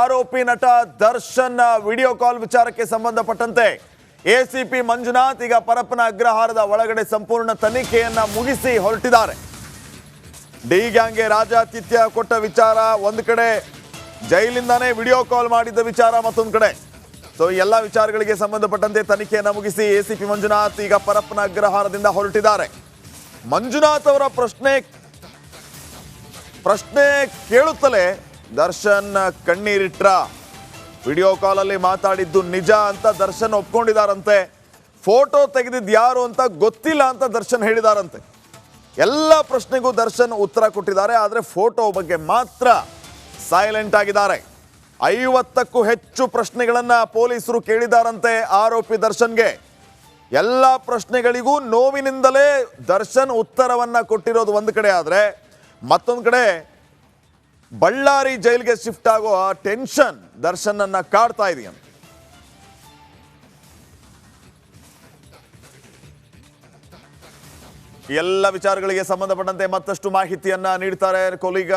ಆರೋಪಿ ನಟ Darshan video call ವಿಚಾರಕ್ಕೆ ಸಂಬಂಧಪಟ್ಟಂತೆ ಎಸಿಪಿ ಮಂಜುನಾಥ್ ಈಗ ಪರಪ್ಪನ ಅಗ್ರಹಾರದ ಒಳಗಡೆ ಸಂಪೂರ್ಣ ತನಿಖೆಯನ್ನ ಮುಗಿಸಿ ಹೊರಟಿದ್ದಾರೆ. ಡಿ ಗ್ಯಾಂಗ್ಗೆ ರಾಜಾತಿಥ್ಯ ಕೊಟ್ಟ ವಿಚಾರ ಒಂದು ಕಡೆ, ಜೈಲಿಂದಾನೇ ವಿಡಿಯೋ ಕಾಲ್ ಮಾಡಿದ್ದ ವಿಚಾರ ಮತ್ತೊಂದು ಕಡೆ. ಸೊ ಎಲ್ಲ ವಿಚಾರಗಳಿಗೆ ಸಂಬಂಧಪಟ್ಟಂತೆ ತನಿಖೆಯನ್ನ ಮುಗಿಸಿ ಎಸಿಪಿ ಮಂಜುನಾಥ್ ಈಗ ಪರಪ್ಪನ ಅಗ್ರಹಾರದಿಂದ ಹೊರಟಿದ್ದಾರೆ. ಮಂಜುನಾಥ್ ಅವರ ಪ್ರಶ್ನೆ ಕೇಳುತ್ತಲೇ ದರ್ಶನ್ ಕಣ್ಣೀರಿಟ್ರ. ವಿಡಿಯೋ ಕಾಲಲ್ಲಿ ಮಾತಾಡಿದ್ದು ನಿಜ ಅಂತ ದರ್ಶನ್ ಒಪ್ಕೊಂಡಿದ್ದಾರಂತೆ. ಫೋಟೋ ತೆಗೆದಿದ್ದು ಯಾರು ಅಂತ ಗೊತ್ತಿಲ್ಲ ಅಂತ ದರ್ಶನ್ ಹೇಳಿದಾರಂತೆ. ಎಲ್ಲ ಪ್ರಶ್ನೆಗೂ ದರ್ಶನ್ ಉತ್ತರ ಕೊಟ್ಟಿದ್ದಾರೆ, ಆದರೆ ಫೋಟೋ ಬಗ್ಗೆ ಮಾತ್ರ ಸೈಲೆಂಟ್ ಆಗಿದ್ದಾರೆ. 50ಕ್ಕೂ ಹೆಚ್ಚು ಪ್ರಶ್ನೆಗಳನ್ನ ಪೊಲೀಸರು ಕೇಳಿದಾರಂತೆ ಆರೋಪಿ ದರ್ಶನ್ಗೆ. ಎಲ್ಲ ಪ್ರಶ್ನೆಗಳಿಗೂ ನೋವಿನಿಂದಲೇ ದರ್ಶನ್ ಉತ್ತರವನ್ನ ಕೊಟ್ಟಿರೋದು ಒಂದು ಕಡೆ, ಆದರೆ ಮತ್ತೊಂದು ಕಡೆ ಬಳ್ಳಾರಿ ಜೈಲಿಗೆ ಶಿಫ್ಟ್ ಆಗೋ ಟೆನ್ಷನ್ ದರ್ಶನ್ ಅನ್ನ ಕಾಡ್ತಾ ಇದೆಯಂತೆ. ಎಲ್ಲ ವಿಚಾರಗಳಿಗೆ ಸಂಬಂಧಪಟ್ಟಂತೆ ಮತ್ತಷ್ಟು ಮಾಹಿತಿಯನ್ನ ನೀಡ್ತಾರೆ ಕೊಲೀಗ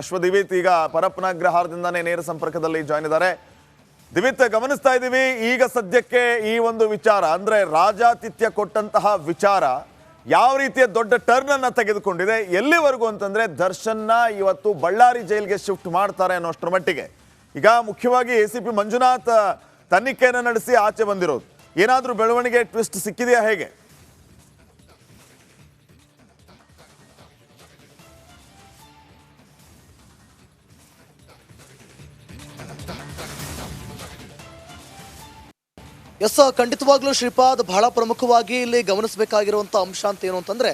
ಅಶ್ವದಿವಿತ್. ಈಗ ಪರಪ್ಪನ ಅಗ್ರಹಾರದಿಂದಾನೇ ನೇರ ಸಂಪರ್ಕದಲ್ಲಿ ಜಾಯ್ನ್ ಇದ್ದಾರೆ. ದಿವಿತ್, ಗಮನಿಸ್ತಾ ಇದ್ದೀವಿ ಈಗ ಸದ್ಯಕ್ಕೆ ಈ ಒಂದು ವಿಚಾರ ಅಂದ್ರೆ ರಾಜಾತಿಥ್ಯ ಕೊಟ್ಟಂತಹ ವಿಚಾರ ಯಾವ ರೀತಿಯ ದೊಡ್ಡ ಟರ್ನ್ ಅನ್ನ ತೆಗೆದುಕೊಂಡಿದೆ, ಎಲ್ಲಿವರೆಗೂ ಅಂತಂದ್ರೆ ದರ್ಶನ್ನ ಇವತ್ತು ಬಳ್ಳಾರಿ ಜೈಲಿಗೆ ಶಿಫ್ಟ್ ಮಾಡ್ತಾರೆ ಅನ್ನೋಷ್ಟರ ಮಟ್ಟಿಗೆ. ಈಗ ಮುಖ್ಯವಾಗಿ ಎಸಿಪಿ ಮಂಜುನಾಥ್ ತನಿಖೆಯನ್ನು ನಡೆಸಿ ಆಚೆ ಬಂದಿರೋದು, ಏನಾದ್ರೂ ಬೆಳವಣಿಗೆ ಟ್ವಿಸ್ಟ್ ಸಿಕ್ಕಿದೆಯಾ ಹೇಗೆ? ಎಸ್, ಖಂಡಿತವಾಗ್ಲೂ ಶ್ರೀಪಾದ್, ಬಹಳ ಪ್ರಮುಖವಾಗಿ ಇಲ್ಲಿ ಗಮನಿಸಬೇಕಾಗಿರುವಂಥ ಅಂಶ ಅಂತ ಏನು ಅಂತಂದರೆ,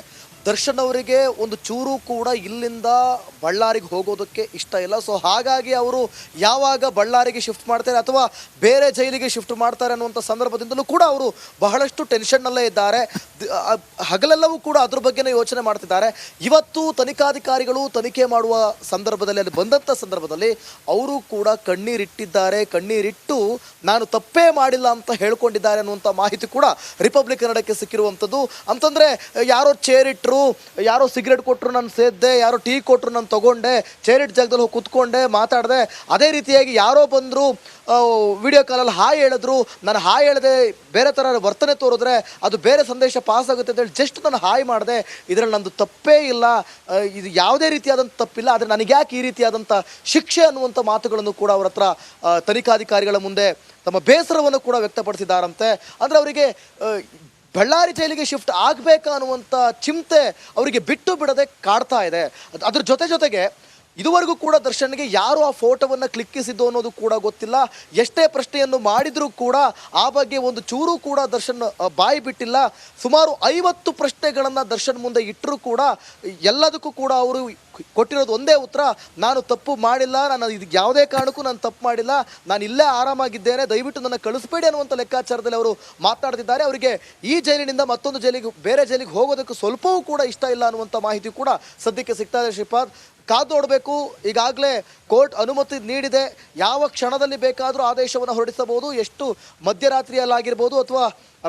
ದರ್ಶನ್ ಅವರಿಗೆ ಒಂದು ಚೂರು ಕೂಡ ಇಲ್ಲಿಂದ ಬಳ್ಳಾರಿಗೆ ಹೋಗೋದಕ್ಕೆ ಇಷ್ಟ ಇಲ್ಲ. ಸೊ ಹಾಗಾಗಿ ಅವರು ಯಾವಾಗ ಬಳ್ಳಾರಿಗೆ ಶಿಫ್ಟ್ ಮಾಡ್ತಾರೆ ಅಥವಾ ಬೇರೆ ಜೈಲಿಗೆ ಶಿಫ್ಟ್ ಮಾಡ್ತಾರೆ ಅನ್ನುವಂಥ ಸಂದರ್ಭದಿಂದಲೂ ಕೂಡ ಅವರು ಬಹಳಷ್ಟು ಟೆನ್ಷನ್ನಲ್ಲೇ ಇದ್ದಾರೆ. ಹಗಲೆಲ್ಲವೂ ಕೂಡ ಅದ್ರ ಬಗ್ಗೆನೇ ಯೋಚನೆ ಮಾಡ್ತಿದ್ದಾರೆ. ಇವತ್ತು ತನಿಖಾಧಿಕಾರಿಗಳು ತನಿಖೆ ಮಾಡುವ ಸಂದರ್ಭದಲ್ಲಿ, ಅಲ್ಲಿ ಬಂದಂಥ ಸಂದರ್ಭದಲ್ಲಿ ಅವರು ಕೂಡ ಕಣ್ಣೀರಿಟ್ಟಿದ್ದಾರೆ. ಕಣ್ಣೀರಿಟ್ಟು ನಾನು ತಪ್ಪೇ ಮಾಡಿಲ್ಲ ಅಂತ ಹೇಳ್ಕೊಂಡಿದ್ದಾರೆ ಅನ್ನುವಂಥ ಮಾಹಿತಿ ಕೂಡ ರಿಪಬ್ಲಿಕ್ ಕನ್ನಡಕ್ಕೆ ಸಿಕ್ಕಿರುವಂಥದ್ದು. ಅಂತಂದರೆ ಯಾರೋ ಚೇರ್ ಇಟ್ಟರು, ಯಾರೋ ಸಿಗರೇಟ್ ಕೊಟ್ಟರು ನಾನು ಸೇದ್ದೆ, ಯಾರೋ ಟೀ ಕೊಟ್ಟರು ನಾನು ತಗೊಂಡೆ, ಚೇರಿಟ್ ಜಾಗದಲ್ಲಿ ಹೋಗಿ ಕುತ್ಕೊಂಡೆ ಮಾತಾಡಿದೆ. ಅದೇ ರೀತಿಯಾಗಿ ಯಾರೋ ಬಂದರು ವಿಡಿಯೋ ಕಾಲಲ್ಲಿ ಹಾಯ್ ಹೇಳಿದ್ರು, ನಾನು ಹಾಯ್ ಹೇಳಿದೆ ಬೇರೆ ಥರ ವರ್ತನೆ ತೋರಿದ್ರೆ ಅದು ಬೇರೆ ಸಂದೇಶ ಪಾಸ್ ಆಗುತ್ತೆ ಅಂತೇಳಿ ಜಸ್ಟ್ ನಾನು ಹಾಯ್ ಮಾಡಿದೆ. ಇದರಲ್ಲಿ ನಂದು ತಪ್ಪೇ ಇಲ್ಲ, ಇದು ಯಾವುದೇ ರೀತಿಯಾದಂಥ ತಪ್ಪಿಲ್ಲ, ಆದರೆ ನನಗೆ ಯಾಕೆ ಈ ರೀತಿಯಾದಂಥ ಶಿಕ್ಷೆ ಅನ್ನುವಂಥ ಮಾತುಗಳನ್ನು ಕೂಡ ಅವರ ಹತ್ರ ತನಿಖಾಧಿಕಾರಿಗಳ ಮುಂದೆ ತಮ್ಮ ಬೇಸರವನ್ನು ಕೂಡ ವ್ಯಕ್ತಪಡಿಸಿದ್ದಾರಂತೆ. ಅಂದರೆ ಅವರಿಗೆ ಬಳ್ಳಾರಿ ಜೈಲಿಗೆ ಶಿಫ್ಟ್ ಆಗಬೇಕಾ ಅನ್ನುವಂಥ ಚಿಂತೆ ಅವರಿಗೆ ಬಿಟ್ಟು ಬಿಡದೆ ಕಾಡ್ತಾ ಇದೆ. ಅದ್ರ ಜೊತೆಗೆ ಇದುವರೆಗೂ ಕೂಡ ದರ್ಶನ್ಗೆ ಯಾರು ಆ ಫೋಟೋವನ್ನು ಕ್ಲಿಕ್ಕಿಸಿದ್ದು ಅನ್ನೋದು ಕೂಡ ಗೊತ್ತಿಲ್ಲ. ಎಷ್ಟೇ ಪ್ರಶ್ನೆಯನ್ನು ಮಾಡಿದರೂ ಕೂಡ ಆ ಬಗ್ಗೆ ಒಂದು ಚೂರು ಕೂಡ ದರ್ಶನ್ ಬಾಯಿ ಬಿಟ್ಟಿಲ್ಲ. ಸುಮಾರು 50 ಪ್ರಶ್ನೆಗಳನ್ನು ದರ್ಶನ್ ಮುಂದೆ ಇಟ್ಟರೂ ಕೂಡ ಎಲ್ಲದಕ್ಕೂ ಕೂಡ ಅವರು ಕೊಟ್ಟಿರೋದು ಒಂದೇ ಉತ್ತರ, ನಾನು ತಪ್ಪು ಮಾಡಿಲ್ಲ, ನಾನು ಇದು ಯಾವುದೇ ಕಾರಣಕ್ಕೂ ನಾನು ತಪ್ಪು ಮಾಡಿಲ್ಲ, ನಾನು ಇಲ್ಲೇ ಆರಾಮಾಗಿದ್ದೇನೆ, ದಯವಿಟ್ಟು ನನ್ನ ಕಳಿಸ್ಬೇಡಿ ಅನ್ನುವಂಥ ಲೆಕ್ಕಾಚಾರದಲ್ಲಿ ಅವರು ಮಾತನಾಡ್ತಿದ್ದಾರೆ. ಅವರಿಗೆ ಈ ಜೈಲಿನಿಂದ ಮತ್ತೊಂದು ಜೈಲಿಗೆ, ಬೇರೆ ಜೈಲಿಗೆ ಹೋಗೋದಕ್ಕೆ ಸ್ವಲ್ಪವೂ ಕೂಡ ಇಷ್ಟ ಇಲ್ಲ ಅನ್ನುವಂಥ ಮಾಹಿತಿ ಕೂಡ ಸದ್ಯಕ್ಕೆ ಸಿಗ್ತಾ ಇದೆ. ಶ್ರೀಪಾದ್, ಕಾದು ನೋಡಬೇಕು. ಈಗಾಗಲೇ ಕೋರ್ಟ್ ಅನುಮತಿ ನೀಡಿದೆ, ಯಾವ ಕ್ಷಣದಲ್ಲಿ ಬೇಕಾದರೂ ಆದೇಶವನ್ನು ಹೊರಡಿಸಬಹುದು. ಎಷ್ಟು ಮಧ್ಯರಾತ್ರಿಯಲ್ಲಾಗಿರ್ಬೋದು ಅಥವಾ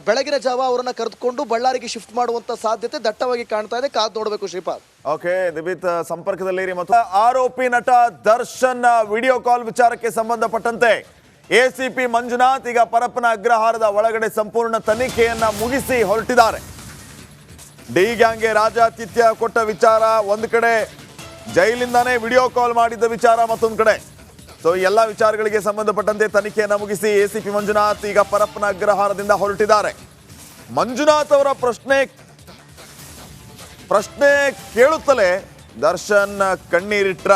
ಬೆಳಗಿನ ಜಾವ ಅವರನ್ನು ಕರೆದುಕೊಂಡು ಬಳ್ಳಾರಿಗೆ ಶಿಫ್ಟ್ ಮಾಡುವಂಥ ಸಾಧ್ಯತೆ ದಟ್ಟವಾಗಿ ಕಾಣ್ತಾ ಇದೆ. ಕಾದು ನೋಡಬೇಕು ಶ್ರೀಪಾದ್. ಓಕೆ ದಿವಿತ್, ಸಂಪರ್ಕದಲ್ಲಿರಿ. ಮತ್ತು ಆರೋಪಿ ನಟ ದರ್ಶನ್ ವಿಡಿಯೋ ಕಾಲ್ ವಿಚಾರಕ್ಕೆ ಸಂಬಂಧಪಟ್ಟಂತೆ ಎಸಿಪಿ ಮಂಜುನಾಥ್ ಈಗ ಪರಪ್ಪನ ಅಗ್ರಹಾರದ ಒಳಗಡೆ ಸಂಪೂರ್ಣ ತನಿಖೆಯನ್ನ ಮುಗಿಸಿ ಹೊರಟಿದ್ದಾರೆ. ಡಿ ಗ್ಯಾಂಗ್ಗೆ ರಾಜಾತಿಥ್ಯ ಕೊಟ್ಟ ವಿಚಾರ ಒಂದು ಕಡೆ, ಜೈಲಿಂದಾನೇ ವಿಡಿಯೋ ಕಾಲ್ ಮಾಡಿದ್ದ ವಿಚಾರ ಮತ್ತೊಂದು ಕಡೆ. ಸೊ ಎಲ್ಲ ವಿಚಾರಗಳಿಗೆ ಸಂಬಂಧಪಟ್ಟಂತೆ ತನಿಖೆಯನ್ನು ಮುಗಿಸಿ ಎಸಿಪಿ ಮಂಜುನಾಥ್ ಈಗ ಪರಪ್ಪನ ಅಗ್ರಹಾರದಿಂದ ಹೊರಟಿದ್ದಾರೆ. ಮಂಜುನಾಥ್ ಅವರ ಪ್ರಶ್ನೆ ಕೇಳುತ್ತಲೇ ದರ್ಶನ್ ಕಣ್ಣೀರಿಟ್ರ.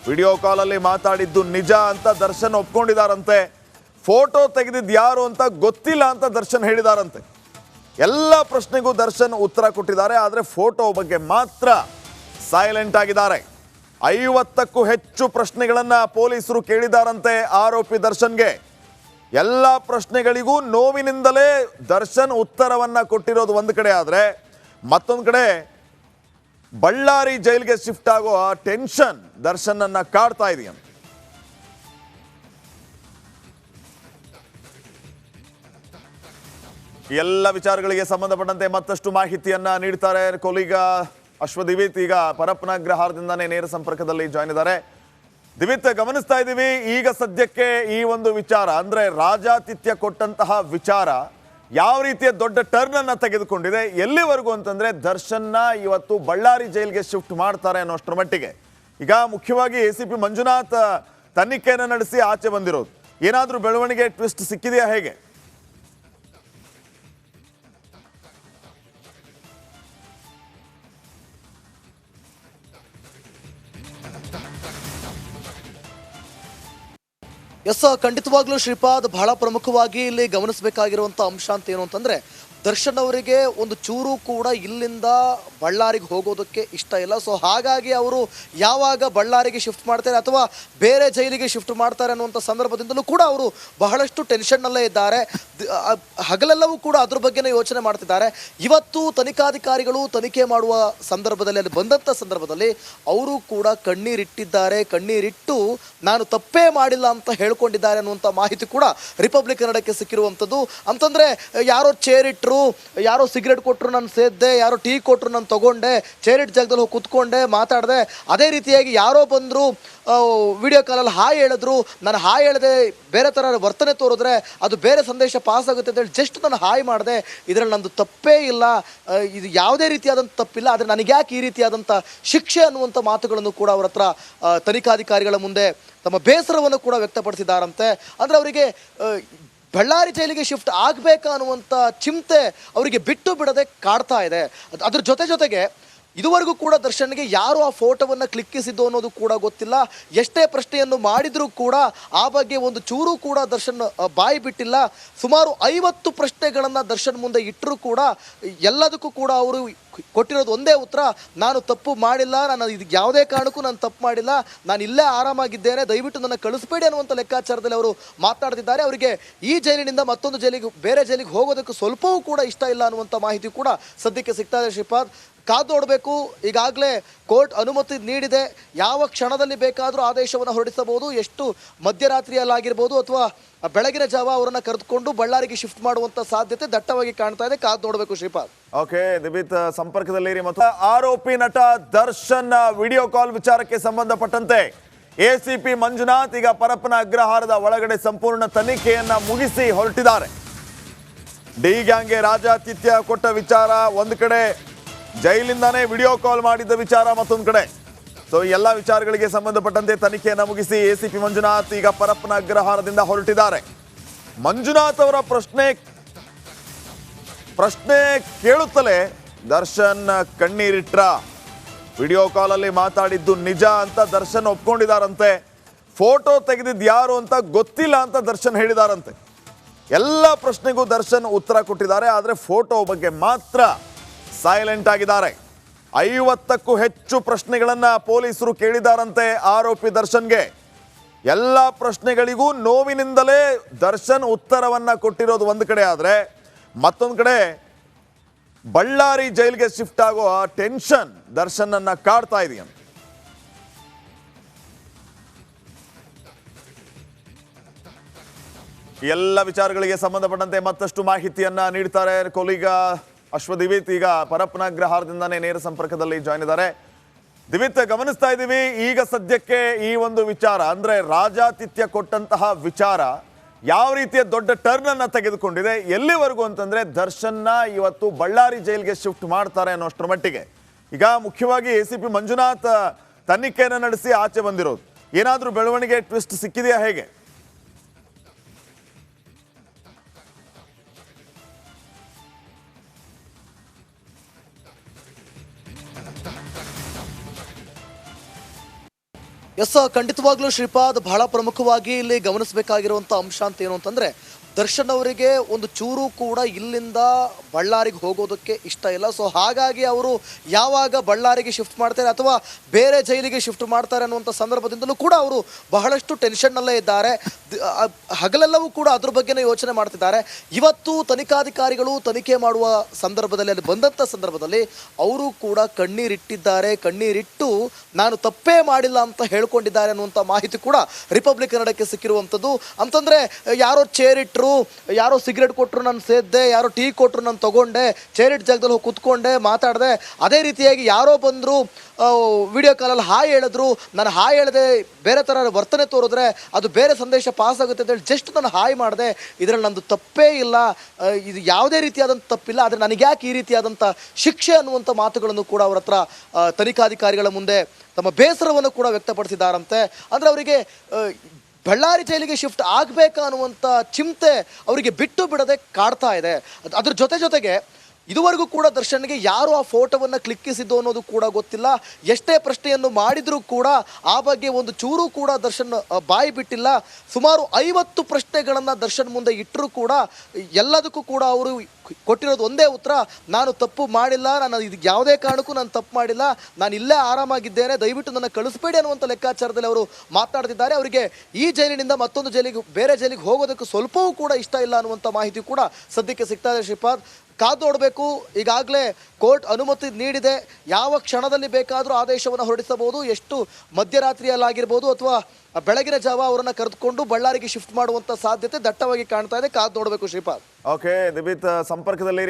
ವಿಡಿಯೋ ಕಾಲಲ್ಲಿ ಮಾತಾಡಿದ್ದು ನಿಜ ಅಂತ ದರ್ಶನ್ ಒಪ್ಕೊಂಡಿದ್ದಾರಂತೆ. ಫೋಟೋ ತೆಗೆದಿದ್ದು ಯಾರು ಅಂತ ಗೊತ್ತಿಲ್ಲ ಅಂತ ದರ್ಶನ್ ಹೇಳಿದಾರಂತೆ. ಎಲ್ಲ ಪ್ರಶ್ನೆಗೂ ದರ್ಶನ್ ಉತ್ತರ ಕೊಟ್ಟಿದ್ದಾರೆ, ಆದರೆ ಫೋಟೋ ಬಗ್ಗೆ ಮಾತ್ರ ಸೈಲೆಂಟ್ ಆಗಿದ್ದಾರೆ. 50ಕ್ಕೂ ಹೆಚ್ಚು ಪ್ರಶ್ನೆಗಳನ್ನ ಪೊಲೀಸರು ಕೇಳಿದಾರಂತೆ ಆರೋಪಿ ದರ್ಶನ್ಗೆ. ಎಲ್ಲ ಪ್ರಶ್ನೆಗಳಿಗೂ ನೋವಿನಿಂದಲೇ ದರ್ಶನ್ ಉತ್ತರವನ್ನ ಕೊಟ್ಟಿರೋದು ಒಂದು ಕಡೆ, ಆದರೆ ಮತ್ತೊಂದು ಕಡೆ ಬಳ್ಳಾರಿ ಜೈಲಿಗೆ ಶಿಫ್ಟ್ ಆಗೋ ಟೆನ್ಷನ್ ದರ್ಶನ್ ಅನ್ನ ಕಾಡ್ತಾ ಇದೆಯಂತೆ. ಎಲ್ಲ ವಿಚಾರಗಳಿಗೆ ಸಂಬಂಧಪಟ್ಟಂತೆ ಮತ್ತಷ್ಟು ಮಾಹಿತಿಯನ್ನ ನೀಡ್ತಾರೆ ಕೊಲೀಗ ಅಶ್ವದಿವಿತ್. ಈಗ ಪರಪ್ಪನ ಅಗ್ರಹಾರದಿಂದಾನೇ ನೇರ ಸಂಪರ್ಕದಲ್ಲಿ ಜಾಯ್ನ್ ಇದ್ದಾರೆ. ದಿವಿತ್ ಗಮನಿಸ್ತಾ ಇದ್ದೀವಿ ಈಗ ಸದ್ಯಕ್ಕೆ ಈ ಒಂದು ವಿಚಾರ ಅಂದ್ರೆ ರಾಜಾತಿಥ್ಯ ಕೊಟ್ಟಂತಹ ವಿಚಾರ ಯಾವ ರೀತಿಯ ದೊಡ್ಡ ಟರ್ನ್ ಅನ್ನ ತೆಗೆದುಕೊಂಡಿದೆ ಎಲ್ಲಿವರೆಗೂ ಅಂತಂದ್ರೆ ದರ್ಶನ್ನ ಇವತ್ತು ಬಳ್ಳಾರಿ ಜೈಲಿಗೆ ಶಿಫ್ಟ್ ಮಾಡ್ತಾರೆ ಅನ್ನೋಷ್ಟರ ಮಟ್ಟಿಗೆ ಈಗ ಮುಖ್ಯವಾಗಿ ಎಸಿಪಿ ಮಂಜುನಾಥ್ ತನಿಖೆಯನ್ನು ನಡೆಸಿ ಆಚೆ ಬಂದಿರೋದು ಏನಾದರೂ ಬೆಳವಣಿಗೆ ಟ್ವಿಸ್ಟ್ ಸಿಕ್ಕಿದೆಯಾ ಹೇಗೆ? ಎಸ್ ಖಂಡಿತವಾಗ್ಲೂ ಶ್ರೀಪಾದ್, ಬಹಳ ಪ್ರಮುಖವಾಗಿ ಇಲ್ಲಿ ಗಮನಿಸಬೇಕಾಗಿರುವಂಥ ಅಂಶ ಅಂತ ಏನು ಅಂತಂದ್ರೆ ದರ್ಶನ್ ಅವರಿಗೆ ಒಂದು ಚೂರು ಕೂಡ ಇಲ್ಲಿಂದ ಬಳ್ಳಾರಿಗೆ ಹೋಗೋದಕ್ಕೆ ಇಷ್ಟ ಇಲ್ಲ. ಸೊ ಹಾಗಾಗಿ ಅವರು ಯಾವಾಗ ಬಳ್ಳಾರಿಗೆ ಶಿಫ್ಟ್ ಮಾಡ್ತಾರೆ ಅಥವಾ ಬೇರೆ ಜೈಲಿಗೆ ಶಿಫ್ಟ್ ಮಾಡ್ತಾರೆ ಅನ್ನುವಂಥ ಸಂದರ್ಭದಿಂದಲೂ ಕೂಡ ಅವರು ಬಹಳಷ್ಟು ಟೆನ್ಷನ್ನಲ್ಲೇ ಇದ್ದಾರೆ. ಹಗಲೆಲ್ಲವೂ ಕೂಡ ಅದ್ರ ಬಗ್ಗೆನೇ ಯೋಚನೆ ಮಾಡ್ತಿದ್ದಾರೆ. ಇವತ್ತು ತನಿಖಾಧಿಕಾರಿಗಳು ತನಿಖೆ ಮಾಡುವ ಸಂದರ್ಭದಲ್ಲಿ ಅಲ್ಲಿ ಬಂದಂಥ ಸಂದರ್ಭದಲ್ಲಿ ಅವರು ಕೂಡ ಕಣ್ಣೀರಿಟ್ಟು ನಾನು ತಪ್ಪೇ ಮಾಡಿಲ್ಲ ಅಂತ ಹೇಳ್ಕೊಂಡಿದ್ದಾರೆ ಅನ್ನುವಂಥ ಮಾಹಿತಿ ಕೂಡ ರಿಪಬ್ಲಿಕ್ ಕನ್ನಡಕ್ಕೆ ಸಿಕ್ಕಿರುವಂಥದ್ದು. ಅಂತಂದ್ರೆ ಯಾರೋ ಚೇರ್ ಇಟ್ಟರು, ಯಾರೋ ಸಿಗರೇಟ್ ಕೊಟ್ಟರು ನಾನು ಸೇದ್ದೆ, ಯಾರೋ ಟೀ ಕೊಟ್ಟರು ನಾನು ತಗೊಂಡೆ, ಚೇರಿಟ್ ಜಾಗದಲ್ಲಿ ಹೋಗಿ ಕೂತ್ಕೊಂಡೆ ಮಾತಾಡಿದೆ. ಅದೇ ರೀತಿಯಾಗಿ ಯಾರೋ ಬಂದರು ವಿಡಿಯೋ ಕಾಲಲ್ಲಿ ಹಾಯ್ ಹೇಳಿದ್ರು, ನಾನು ಹಾಯ್ ಹೇಳಿದೆ ಬೇರೆ ಥರ ವರ್ತನೆ ತೋರಿದ್ರೆ ಅದು ಬೇರೆ ಸಂದೇಶ ಪಾಸ್ ಆಗುತ್ತೆ ಅಂತ ಹೇಳಿ ಜಸ್ಟ್ ನಾನು ಹಾಯ್ ಮಾಡಿದೆ, ಇದರಲ್ಲಿ ನಂದು ತಪ್ಪೇ ಇಲ್ಲ, ಇದು ಯಾವುದೇ ರೀತಿಯಾದಂಥ ತಪ್ಪಿಲ್ಲ, ಆದರೆ ನನಗೆ ಯಾಕೆ ಈ ರೀತಿಯಾದಂಥ ಶಿಕ್ಷೆ ಅನ್ನುವಂಥ ಮಾತುಗಳನ್ನು ಕೂಡ ಅವರ ಹತ್ರ ತನಿಖಾಧಿಕಾರಿಗಳ ಮುಂದೆ ತಮ್ಮ ಬೇಸರವನ್ನು ಕೂಡ ವ್ಯಕ್ತಪಡಿಸಿದ್ದಾರಂತೆ. ಅಂದರೆ ಅವರಿಗೆ ಬಳ್ಳಾರಿ ಜೈಲಿಗೆ ಶಿಫ್ಟ್ ಆಗಬೇಕಾ ಅನ್ನುವಂಥ ಚಿಂತೆ ಅವರಿಗೆ ಬಿಟ್ಟು ಬಿಡದೆ ಕಾಡ್ತಾ ಇದೆ. ಅದ್ರ ಜೊತೆಗೆ ಇದುವರೆಗೂ ಕೂಡ ದರ್ಶನ್ಗೆ ಯಾರು ಆ ಫೋಟೋವನ್ನು ಕ್ಲಿಕ್ಕಿಸಿದ್ದು ಅನ್ನೋದು ಕೂಡ ಗೊತ್ತಿಲ್ಲ. ಎಷ್ಟೇ ಪ್ರಶ್ನೆಯನ್ನು ಮಾಡಿದರೂ ಕೂಡ ಆ ಬಗ್ಗೆ ಒಂದು ಚೂರು ಕೂಡ ದರ್ಶನ್ ಬಾಯಿ ಬಿಟ್ಟಿಲ್ಲ. ಸುಮಾರು 50 ಪ್ರಶ್ನೆಗಳನ್ನು ದರ್ಶನ್ ಮುಂದೆ ಇಟ್ಟರೂ ಕೂಡ ಎಲ್ಲದಕ್ಕೂ ಕೂಡ ಅವರು ಕೊಟ್ಟಿರೋದು ಒಂದೇ ಉತ್ತರ, ನಾನು ತಪ್ಪು ಮಾಡಿಲ್ಲ, ನಾನು ಇದಕ್ಕೆ ಯಾವುದೇ ಕಾರಣಕ್ಕೂ ನಾನು ತಪ್ಪು ಮಾಡಿಲ್ಲ, ನಾನು ಇಲ್ಲೇ ಆರಾಮಾಗಿದ್ದೇನೆ, ದಯವಿಟ್ಟು ನನ್ನ ಕಳಿಸ್ಬೇಡಿ ಅನ್ನುವಂಥ ಲೆಕ್ಕಾಚಾರದಲ್ಲಿ ಅವರು ಮಾತನಾಡ್ತಿದ್ದಾರೆ. ಅವರಿಗೆ ಈ ಜೈಲಿನಿಂದ ಮತ್ತೊಂದು ಜೈಲಿಗೆ ಬೇರೆ ಜೈಲಿಗೆ ಹೋಗೋದಕ್ಕೆ ಸ್ವಲ್ಪವೂ ಕೂಡ ಇಷ್ಟ ಇಲ್ಲ ಅನ್ನುವಂಥ ಮಾಹಿತಿ ಕೂಡ ಸದ್ಯಕ್ಕೆ ಸಿಗ್ತಾ ಇದೆ. ಶ್ರೀಪಾದ್, ಕಾದು ನೋಡಬೇಕು. ಈಗಾಗಲೇ ಕೋರ್ಟ್ ಅನುಮತಿ ನೀಡಿದೆ, ಯಾವ ಕ್ಷಣದಲ್ಲಿ ಬೇಕಾದರೂ ಆದೇಶವನ್ನು ಹೊರಡಿಸಬಹುದು. ಎಷ್ಟು ಮಧ್ಯರಾತ್ರಿಯಲ್ಲಾಗಿರ್ಬೋದು ಅಥವಾ ಬೆಳಗಿನ ಜಾವ ಅವರನ್ನು ಕರೆದುಕೊಂಡು ಬಳ್ಳಾರಿಗೆ ಶಿಫ್ಟ್ ಮಾಡುವಂಥ ಸಾಧ್ಯತೆ ದಟ್ಟವಾಗಿ ಕಾಣ್ತಾ ಇದೆ. ಕಾದು ನೋಡಬೇಕು ಶ್ರೀಪಾದ್. ಓಕೆ ದಿವಿತ್ ಸಂಪರ್ಕದಲ್ಲಿರಿ. ಮತ್ತು ಆರೋಪಿ ನಟ ದರ್ಶನ್ ವಿಡಿಯೋ ಕಾಲ್ ವಿಚಾರಕ್ಕೆ ಸಂಬಂಧಪಟ್ಟಂತೆ ಎಸಿಪಿ ಮಂಜುನಾಥ್ ಈಗ ಪರಪ್ಪನ ಅಗ್ರಹಾರದ ಒಳಗಡೆ ಸಂಪೂರ್ಣ ತನಿಖೆಯನ್ನ ಮುಗಿಸಿ ಹೊರಟಿದ್ದಾರೆ. ಡಿ ಗ್ಯಾಂಗ್ಗೆ ರಾಜಾತಿಥ್ಯ ಕೊಟ್ಟ ವಿಚಾರ ಒಂದು ಕಡೆ, ಜೈಲಿಂದಾನೇ ವಿಡಿಯೋ ಕಾಲ್ ಮಾಡಿದ್ದ ವಿಚಾರ ಮತ್ತೊಂದು ಕಡೆ. ಸೊ ಎಲ್ಲ ವಿಚಾರಗಳಿಗೆ ಸಂಬಂಧಪಟ್ಟಂತೆ ತನಿಖೆಯನ್ನು ಮುಗಿಸಿ ಎಸಿಪಿ ಮಂಜುನಾಥ್ ಈಗ ಪರಪ್ಪನ ಅಗ್ರಹಾರದಿಂದ ಹೊರಟಿದ್ದಾರೆ. ಮಂಜುನಾಥ್ ಅವರ ಪ್ರಶ್ನೆ ಕೇಳುತ್ತಲೇ ದರ್ಶನ್ ಕಣ್ಣೀರಿಟ್ರ, ವಿಡಿಯೋ ಕಾಲಲ್ಲಿ ಮಾತಾಡಿದ್ದು ನಿಜ ಅಂತ ದರ್ಶನ್ ಒಪ್ಕೊಂಡಿದ್ದಾರಂತೆ. ಫೋಟೋ ತೆಗೆದಿದ್ದು ಯಾರು ಅಂತ ಗೊತ್ತಿಲ್ಲ ಅಂತ ದರ್ಶನ್ ಹೇಳಿದಾರಂತೆ. ಎಲ್ಲ ಪ್ರಶ್ನೆಗೂ ದರ್ಶನ್ ಉತ್ತರ ಕೊಟ್ಟಿದ್ದಾರೆ, ಆದರೆ ಫೋಟೋ ಬಗ್ಗೆ ಮಾತ್ರ ಸೈಲೆಂಟ್ ಆಗಿದ್ದಾರೆ. 50ಕ್ಕೂ ಹೆಚ್ಚು ಪ್ರಶ್ನೆಗಳನ್ನ ಪೊಲೀಸರು ಕೇಳಿದಾರಂತೆ ಆರೋಪಿ ದರ್ಶನ್ಗೆ. ಎಲ್ಲ ಪ್ರಶ್ನೆಗಳಿಗೂ ನೋವಿನಿಂದಲೇ ದರ್ಶನ್ ಉತ್ತರವನ್ನ ಕೊಟ್ಟಿರೋದು ಒಂದು ಕಡೆ, ಆದರೆ ಮತ್ತೊಂದು ಕಡೆ ಬಳ್ಳಾರಿ ಜೈಲಿಗೆ ಶಿಫ್ಟ್ ಆಗೋ ಟೆನ್ಷನ್ ದರ್ಶನ್ ಅನ್ನ ಕಾಡ್ತಾ ಇದೆಯಂತೆ. ಎಲ್ಲ ವಿಚಾರಗಳಿಗೆ ಸಂಬಂಧಪಟ್ಟಂತೆ ಮತ್ತಷ್ಟು ಮಾಹಿತಿಯನ್ನ ನೀಡ್ತಾರೆ ಕೊಲೀಗ ಅಶ್ವದಿವಿತ್. ಈಗ ಪರಪ್ಪನ ಅಗ್ರಹಾರದಿಂದಾನೇ ನೇರ ಸಂಪರ್ಕದಲ್ಲಿ ಜಾಯ್ನ್ ಇದ್ದಾರೆ. ದಿವಿತ್ ಗಮನಿಸ್ತಾ ಇದ್ದೀವಿ ಈಗ ಸದ್ಯಕ್ಕೆ ಈ ಒಂದು ವಿಚಾರ ಅಂದ್ರೆ ರಾಜಾತಿಥ್ಯ ಕೊಟ್ಟಂತಹ ವಿಚಾರ ಯಾವ ರೀತಿಯ ದೊಡ್ಡ ಟರ್ನ್ ಅನ್ನ ತೆಗೆದುಕೊಂಡಿದೆ ಎಲ್ಲಿವರೆಗೂ ಅಂತಂದ್ರೆ ದರ್ಶನ್ನ ಇವತ್ತು ಬಳ್ಳಾರಿ ಜೈಲಿಗೆ ಶಿಫ್ಟ್ ಮಾಡ್ತಾರೆ ಅನ್ನೋಷ್ಟರ ಮಟ್ಟಿಗೆ ಈಗ ಮುಖ್ಯವಾಗಿ ಎಸಿಪಿ ಮಂಜುನಾಥ್ ತನಿಖೆಯನ್ನು ನಡೆಸಿ ಆಚೆ ಬಂದಿರೋದು ಏನಾದರೂ ಬೆಳವಣಿಗೆ ಟ್ವಿಸ್ಟ್ ಸಿಕ್ಕಿದೆಯಾ ಹೇಗೆ? ಎಸ್ ಖಂಡಿತವಾಗ್ಲೂ ಶ್ರೀಪಾದ್, ಬಹಳ ಪ್ರಮುಖವಾಗಿ ಇಲ್ಲಿ ಗಮನಿಸಬೇಕಾಗಿರುವಂಥ ಅಂಶ ಅಂತ ಏನು ಅಂತಂದ್ರೆ ದರ್ಶನ್ ಅವರಿಗೆ ಒಂದು ಚೂರು ಕೂಡ ಇಲ್ಲಿಂದ ಬಳ್ಳಾರಿಗೆ ಹೋಗೋದಕ್ಕೆ ಇಷ್ಟ ಇಲ್ಲ. ಸೊ ಹಾಗಾಗಿ ಅವರು ಯಾವಾಗ ಬಳ್ಳಾರಿಗೆ ಶಿಫ್ಟ್ ಮಾಡ್ತಾರೆ ಅಥವಾ ಬೇರೆ ಜೈಲಿಗೆ ಶಿಫ್ಟ್ ಮಾಡ್ತಾರೆ ಅನ್ನುವಂಥ ಸಂದರ್ಭದಿಂದಲೂ ಕೂಡ ಅವರು ಬಹಳಷ್ಟು ಟೆನ್ಷನ್ನಲ್ಲೇ ಇದ್ದಾರೆ. ಹಗಲೆಲ್ಲವೂ ಕೂಡ ಅದ್ರ ಬಗ್ಗೆನೇ ಯೋಚನೆ ಮಾಡ್ತಿದ್ದಾರೆ. ಇವತ್ತು ತನಿಖಾಧಿಕಾರಿಗಳು ತನಿಖೆ ಮಾಡುವ ಸಂದರ್ಭದಲ್ಲಿ ಅಲ್ಲಿ ಬಂದಂಥ ಸಂದರ್ಭದಲ್ಲಿ ಅವರು ಕೂಡ ಕಣ್ಣೀರಿಟ್ಟು ನಾನು ತಪ್ಪೇ ಮಾಡಿಲ್ಲ ಅಂತ ಹೇಳ್ಕೊಂಡಿದ್ದಾರೆ ಅನ್ನುವಂಥ ಮಾಹಿತಿ ಕೂಡ ರಿಪಬ್ಲಿಕ್ ಕನ್ನಡಕ್ಕೆ ಸಿಕ್ಕಿರುವಂಥದ್ದು. ಅಂತಂದ್ರೆ ಯಾರೋ ಚೇರ್ ಇಟ್ಟರು, ಬಂದ್ರು, ಯಾರೋ ಸಿಗರೇಟ್ ಕೊಟ್ಟರು ನಾನು ಸೇದ್ದೆ, ಯಾರೋ ಟೀ ಕೊಟ್ಟರು ನಾನು ತಗೊಂಡೆ, ಚೇರಿಟ್ ಜಾಗದಲ್ಲಿ ಹೋಗಿ ಕುತ್ಕೊಂಡೆ ಮಾತಾಡಿದೆ. ಅದೇ ರೀತಿಯಾಗಿ ಯಾರೋ ಬಂದರು ವಿಡಿಯೋ ಕಾಲಲ್ಲಿ ಹಾಯ್ ಹೇಳಿದ್ರು, ನಾನು ಹಾಯ್ ಹೇಳಿದೆ ಬೇರೆ ಥರ ವರ್ತನೆ ತೋರಿದ್ರೆ ಅದು ಬೇರೆ ಸಂದೇಶ ಪಾಸ್ ಆಗುತ್ತೆ ಅಂತೇಳಿ ಜಸ್ಟ್ ನಾನು ಹಾಯ್ ಮಾಡಿದೆ, ಇದರಲ್ಲಿ ನಂದು ತಪ್ಪೇ ಇಲ್ಲ, ಇದು ಯಾವುದೇ ರೀತಿಯಾದಂಥ ತಪ್ಪಿಲ್ಲ, ಆದರೆ ನನಗೆ ಯಾಕೆ ಈ ರೀತಿಯಾದಂಥ ಶಿಕ್ಷೆ ಅನ್ನುವಂಥ ಮಾತುಗಳನ್ನು ಕೂಡ ಅವ್ರ ಹತ್ರ ತನಿಖಾಧಿಕಾರಿಗಳ ಮುಂದೆ ತಮ್ಮ ಬೇಸರವನ್ನು ಕೂಡ ವ್ಯಕ್ತಪಡಿಸಿದ್ದಾರಂತೆ. ಅಂದರೆ ಅವರಿಗೆ ಬಳ್ಳಾರಿ ಜೈಲಿಗೆ ಶಿಫ್ಟ್ ಆಗಬೇಕಾ ಅನ್ನುವಂಥ ಚಿಂತೆ ಅವರಿಗೆ ಬಿಟ್ಟು ಬಿಡದೆ ಕಾಡ್ತಾ ಇದೆ. ಅದ್ರ ಜೊತೆಗೆ ಇದುವರೆಗೂ ಕೂಡ ದರ್ಶನ್ಗೆ ಯಾರು ಆ ಫೋಟೋವನ್ನು ಕ್ಲಿಕ್ಕಿಸಿದ್ದು ಅನ್ನೋದು ಕೂಡ ಗೊತ್ತಿಲ್ಲ. ಎಷ್ಟೇ ಪ್ರಶ್ನೆಯನ್ನು ಮಾಡಿದರೂ ಕೂಡ ಆ ಬಗ್ಗೆ ಒಂದು ಚೂರು ಕೂಡ ದರ್ಶನ್ ಬಾಯಿ ಬಿಟ್ಟಿಲ್ಲ. ಸುಮಾರು 50 ಪ್ರಶ್ನೆಗಳನ್ನು ದರ್ಶನ್ ಮುಂದೆ ಇಟ್ಟರೂ ಕೂಡ ಎಲ್ಲದಕ್ಕೂ ಕೂಡ ಅವರು ಕೊಟ್ಟಿರೋದು ಒಂದೇ ಉತ್ತರ, ನಾನು ತಪ್ಪು ಮಾಡಿಲ್ಲ, ನಾನು ಇದಕ್ಕೆ ಯಾವುದೇ ಕಾರಣಕ್ಕೂ ನಾನು ತಪ್ಪು ಮಾಡಿಲ್ಲ, ನಾನು ಇಲ್ಲೇ ಆರಾಮಾಗಿದ್ದೇನೆ, ದಯವಿಟ್ಟು ನನ್ನ ಕಳಿಸ್ಬೇಡಿ ಅನ್ನುವಂಥ ಲೆಕ್ಕಾಚಾರದಲ್ಲಿ ಅವರು ಮಾತನಾಡ್ತಿದ್ದಾರೆ. ಅವರಿಗೆ ಈ ಜೈಲಿನಿಂದ ಮತ್ತೊಂದು ಜೈಲಿಗೆ ಬೇರೆ ಜೈಲಿಗೆ ಹೋಗೋದಕ್ಕೆ ಸ್ವಲ್ಪವೂ ಕೂಡ ಇಷ್ಟ ಇಲ್ಲ ಅನ್ನುವಂಥ ಮಾಹಿತಿ ಕೂಡ ಸದ್ಯಕ್ಕೆ ಸಿಗ್ತಾ ಇದೆ. ಶ್ರೀಪಾದ್, ಕಾದು ನೋಡಬೇಕು. ಈಗಾಗಲೇ ಕೋರ್ಟ್ ಅನುಮತಿ ನೀಡಿದೆ, ಯಾವ ಕ್ಷಣದಲ್ಲಿ ಬೇಕಾದರೂ ಆದೇಶವನ್ನು ಹೊರಡಿಸಬಹುದು. ಎಷ್ಟು ಮಧ್ಯರಾತ್ರಿಯಲ್ಲಾಗಿರ್ಬೋದು ಅಥವಾ ಬೆಳಗಿನ ಜಾವ ಅವರನ್ನು ಕರೆದುಕೊಂಡು ಬಳ್ಳಾರಿಗೆ ಶಿಫ್ಟ್ ಮಾಡುವಂಥ ಸಾಧ್ಯತೆ ದಟ್ಟವಾಗಿ ಕಾಣ್ತಾ ಇದೆ. ಕಾದು ನೋಡಬೇಕು ಶ್ರೀಪಾದ್. ಓಕೆ ದಿಬಿತ್, ಸಂಪರ್ಕದಲ್ಲಿ